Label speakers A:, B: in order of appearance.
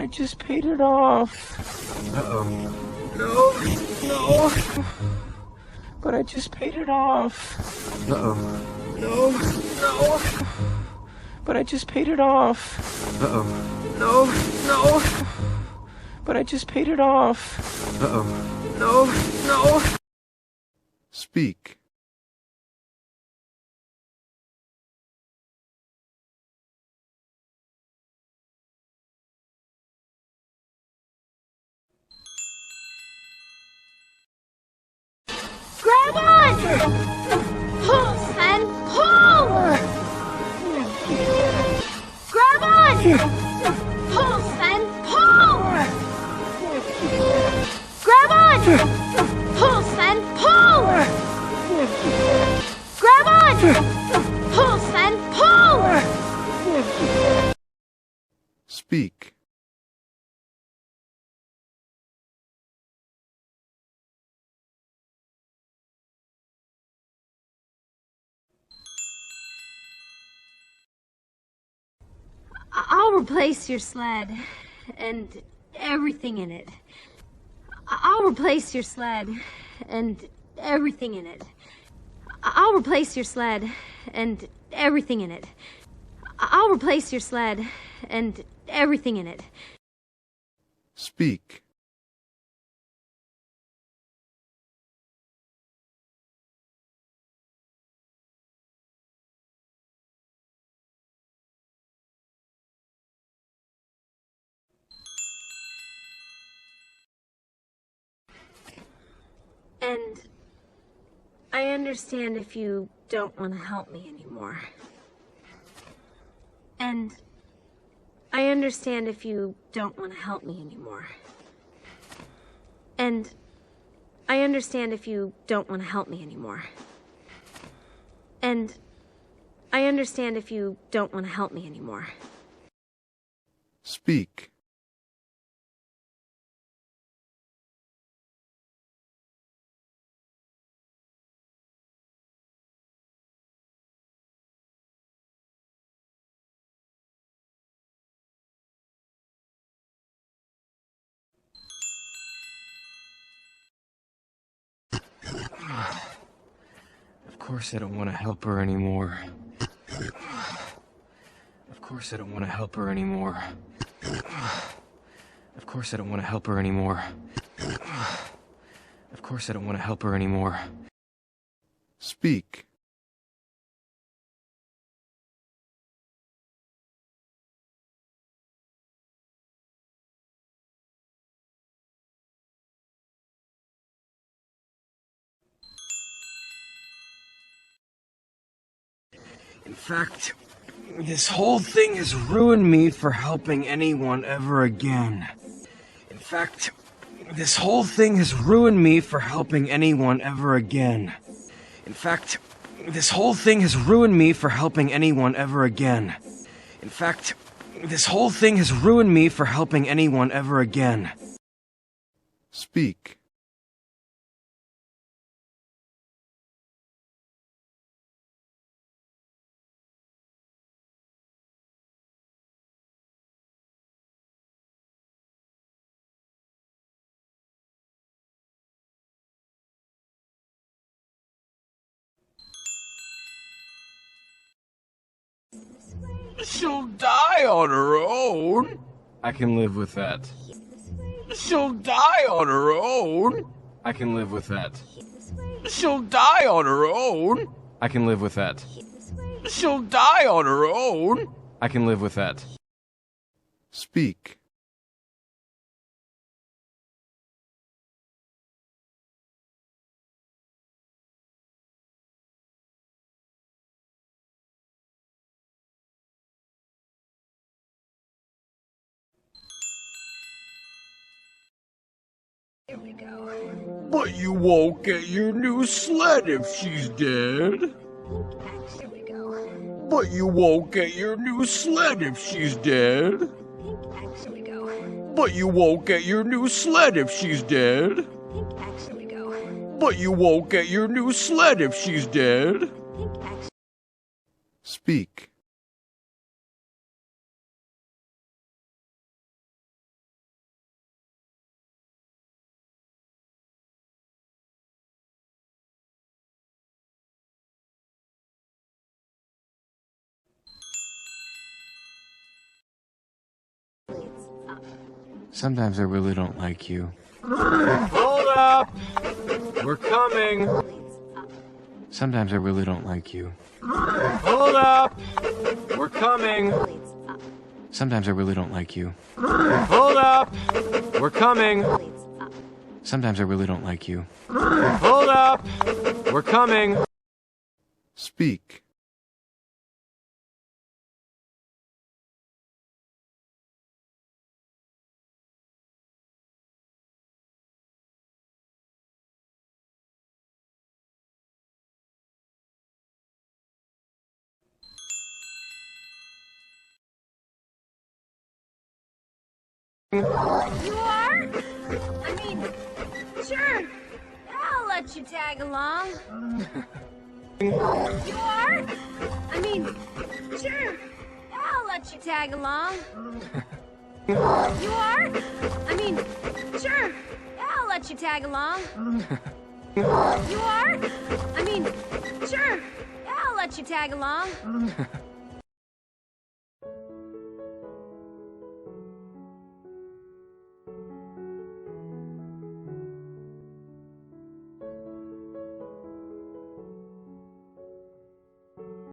A: just paid it off.
B: Uh-oh.
A: No, no. But I just paid it off.
B: Uh-oh.
A: No, no. But I just paid it off.
B: Uh-oh.
A: No, no. But I just paid it off.
B: Uh-oh.
A: No, no.
B: Speak.
C: Grab on! Pull, Sven! Pull! Grab on! Pull, Sven! Pull! Grab on! Pull, Sven! Pull! Grab on! Pull, Sven! Pull!
B: Speak.
C: I'll replace your sled and everything in it. I'll replace your sled and everything in it. I'll replace your sled and everything in it. I'll replace your sled and everything in it.
B: Speak.
C: And I understand if you don't want to help me anymore. And I understand if you don't want to help me anymore. And I understand if you don't want to help me anymore. And I understand if you don't want to help me anymore.
B: Speak.
A: Of course I don't want to help her anymore. Of course I don't want to help her anymore. Of course I don't want to help her anymore. Of course I don't want to help her anymore.
B: Speak.
A: In fact, this whole thing has ruined me for helping anyone ever again. In fact, this whole thing has ruined me for helping anyone ever again. In fact, this whole thing has ruined me for helping anyone ever again. In fact, this whole thing has ruined me for helping anyone ever again.
B: Speak.
A: She'll die on her own. I can live with that. She'll die on her own. I can live with that. She'll die on her own. I can live with that. She'll die on her own. I can live with that.
B: Speak.
C: Here we go.
A: But you won't get your new sled if she's dead.
C: Here we go.
A: But you won't get your new sled if she's dead.
C: Here we go.
A: But you won't get your new sled if she's dead.
C: Here we go.
A: But you won't get your new sled if she's dead.
B: Speak.
A: Sometimes I really don't like you. Hold up! We're coming! Sometimes I really don't like you. Hold up! We're coming! Sometimes I really don't like you. Hold up! We're coming! Sometimes I really don't like you. Hold up! We're coming!
B: Speak.
C: You are? I mean, sure. I'll let you tag along. You are? I mean, sure. I'll let you tag along. You are? I mean, sure. I'll let you tag along. You are? I mean, sure. I'll let you tag along.